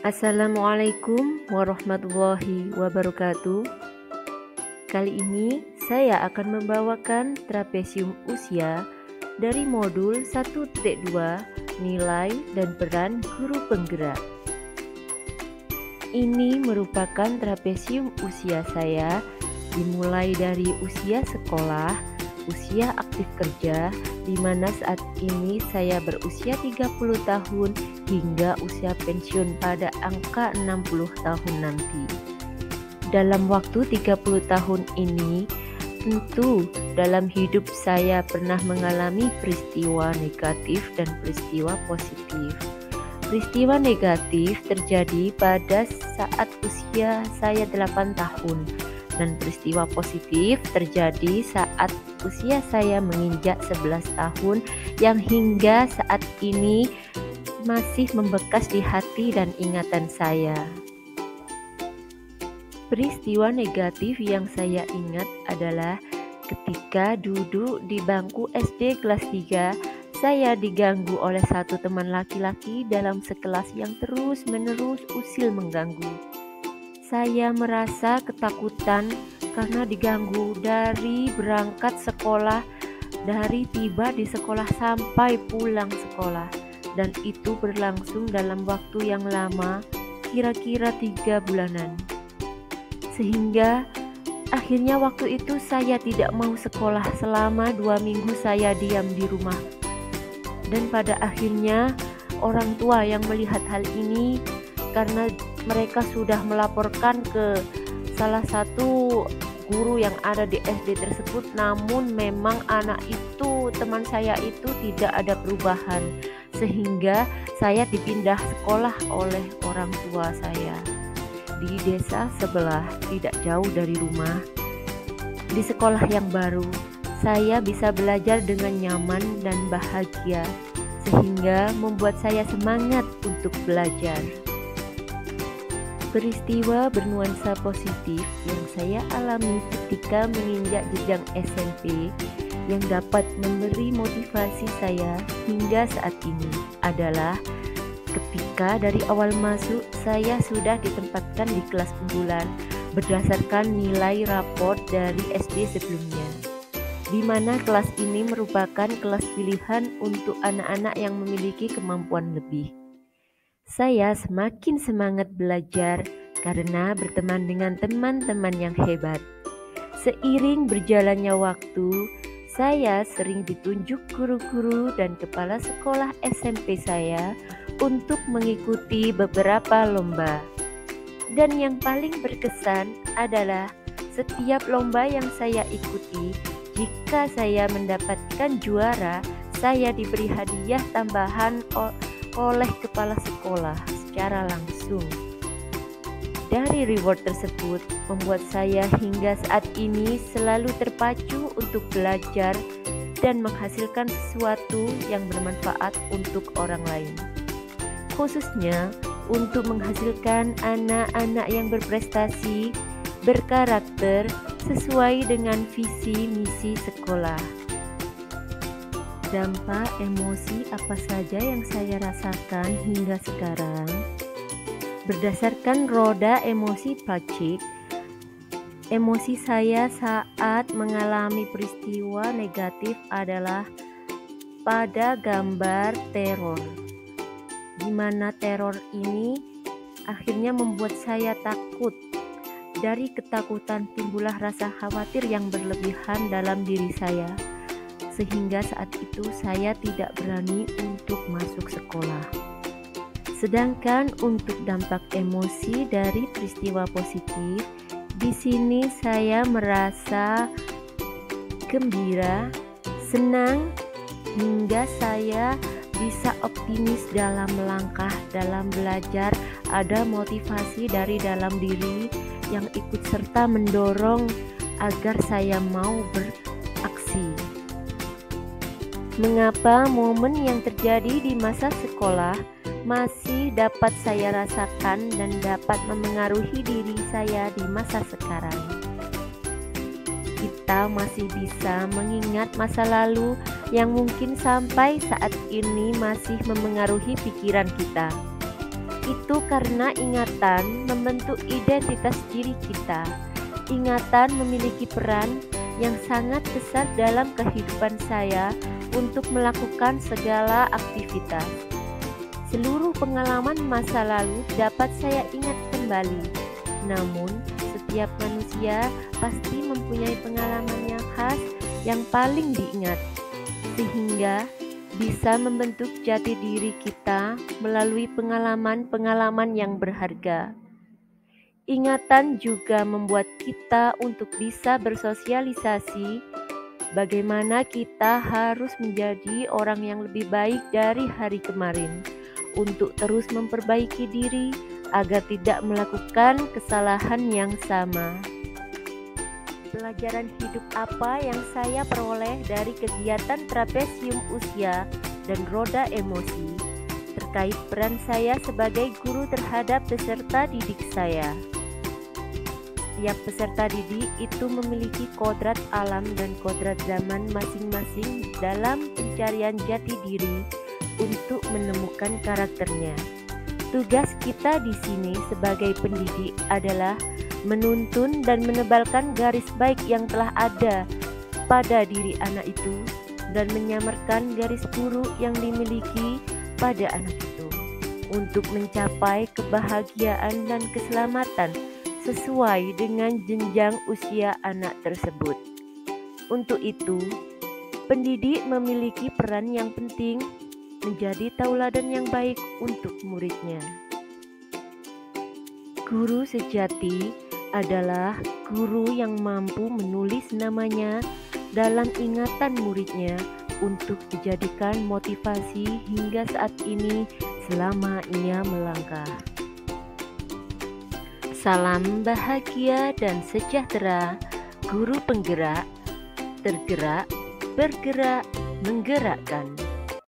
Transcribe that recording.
Assalamualaikum warahmatullahi wabarakatuh. Kali ini saya akan membawakan trapesium usia dari modul 1.2 Nilai dan Peran Guru Penggerak. Ini merupakan trapesium usia saya dimulai dari usia sekolah, usia aktif kerja, di mana saat ini saya berusia 30 tahun hingga usia pensiun pada angka 60 tahun nanti. Dalam waktu 30 tahun ini, tentu dalam hidup saya pernah mengalami peristiwa negatif dan peristiwa positif. Peristiwa negatif terjadi pada saat usia saya 8 tahun dan peristiwa positif terjadi saat usia saya menginjak 11 tahun yang hingga saat ini masih membekas di hati dan ingatan saya. Peristiwa negatif yang saya ingat adalah ketika duduk di bangku SD kelas 3, saya diganggu oleh satu teman laki-laki dalam sekelas yang terus-menerus usil mengganggu. Saya merasa ketakutan karena diganggu dari berangkat sekolah, dari tiba di sekolah sampai pulang sekolah, dan itu berlangsung dalam waktu yang lama, kira-kira 3 bulanan. Sehingga akhirnya waktu itu saya tidak mau sekolah selama 2 minggu saya diam di rumah. Dan pada akhirnya orang tua yang melihat hal ini, karena mereka sudah melaporkan ke salah satu guru yang ada di SD tersebut, namun memang anak itu, teman saya itu tidak ada perubahan, sehingga saya dipindah sekolah oleh orang tua saya di desa sebelah, tidak jauh dari rumah. Di sekolah yang baru, saya bisa belajar dengan nyaman dan bahagia, sehingga membuat saya semangat untuk belajar. Peristiwa bernuansa positif yang saya alami ketika menginjak jenjang SMP yang dapat memberi motivasi saya hingga saat ini adalah ketika dari awal masuk saya sudah ditempatkan di kelas unggulan berdasarkan nilai raport dari SD sebelumnya, di mana kelas ini merupakan kelas pilihan untuk anak-anak yang memiliki kemampuan lebih. Saya semakin semangat belajar karena berteman dengan teman-teman yang hebat. Seiring berjalannya waktu, saya sering ditunjuk guru-guru dan kepala sekolah SMP saya untuk mengikuti beberapa lomba. Dan yang paling berkesan adalah setiap lomba yang saya ikuti, jika saya mendapatkan juara, saya diberi hadiah tambahan oleh kepala sekolah secara langsung. Dari reward tersebut membuat saya hingga saat ini selalu terpacu untuk belajar dan menghasilkan sesuatu yang bermanfaat untuk orang lain, khususnya untuk menghasilkan anak-anak yang berprestasi, berkarakter sesuai dengan visi misi sekolah. Dampak emosi apa saja yang saya rasakan hingga sekarang? Berdasarkan roda emosi Pacik, emosi saya saat mengalami peristiwa negatif adalah pada gambar teror, di mana teror ini akhirnya membuat saya takut. Dari ketakutan timbullah rasa khawatir yang berlebihan dalam diri saya, sehingga saat itu saya tidak berani untuk masuk sekolah. Sedangkan untuk dampak emosi dari peristiwa positif, di sini saya merasa gembira, senang, hingga saya bisa optimis dalam melangkah, dalam belajar, ada motivasi dari dalam diri yang ikut serta mendorong agar saya mau beraksi. Mengapa momen yang terjadi di masa sekolah masih dapat saya rasakan dan dapat memengaruhi diri saya di masa sekarang? Kita masih bisa mengingat masa lalu yang mungkin sampai saat ini masih memengaruhi pikiran kita. itu karena ingatan membentuk identitas diri kita. Ingatan memiliki peran yang sangat besar dalam kehidupan saya untuk melakukan segala aktivitas. Seluruh pengalaman masa lalu dapat saya ingat kembali. Namun, setiap manusia pasti mempunyai pengalaman yang khas yang paling diingat, sehingga bisa membentuk jati diri kita melalui pengalaman-pengalaman yang berharga. Ingatan juga membuat kita untuk bisa bersosialisasi bagaimana kita harus menjadi orang yang lebih baik dari hari kemarin, untuk terus memperbaiki diri agar tidak melakukan kesalahan yang sama. Pelajaran hidup apa yang saya peroleh dari kegiatan trapesium usia dan roda emosi terkait peran saya sebagai guru terhadap peserta didik saya? Setiap peserta didik itu memiliki kodrat alam dan kodrat zaman masing-masing dalam pencarian jati diri untuk menemukan karakternya. Tugas kita di sini sebagai pendidik adalah menuntun dan menebalkan garis baik yang telah ada pada diri anak itu dan menyamarkan garis buruk yang dimiliki pada anak itu untuk mencapai kebahagiaan dan keselamatan sesuai dengan jenjang usia anak tersebut. Untuk itu, pendidik memiliki peran yang penting menjadi tauladan yang baik untuk muridnya. Guru sejati adalah guru yang mampu menulis namanya dalam ingatan muridnya untuk dijadikan motivasi hingga saat ini selama ia melangkah. Salam bahagia dan sejahtera, guru penggerak, tergerak, bergerak, menggerakkan.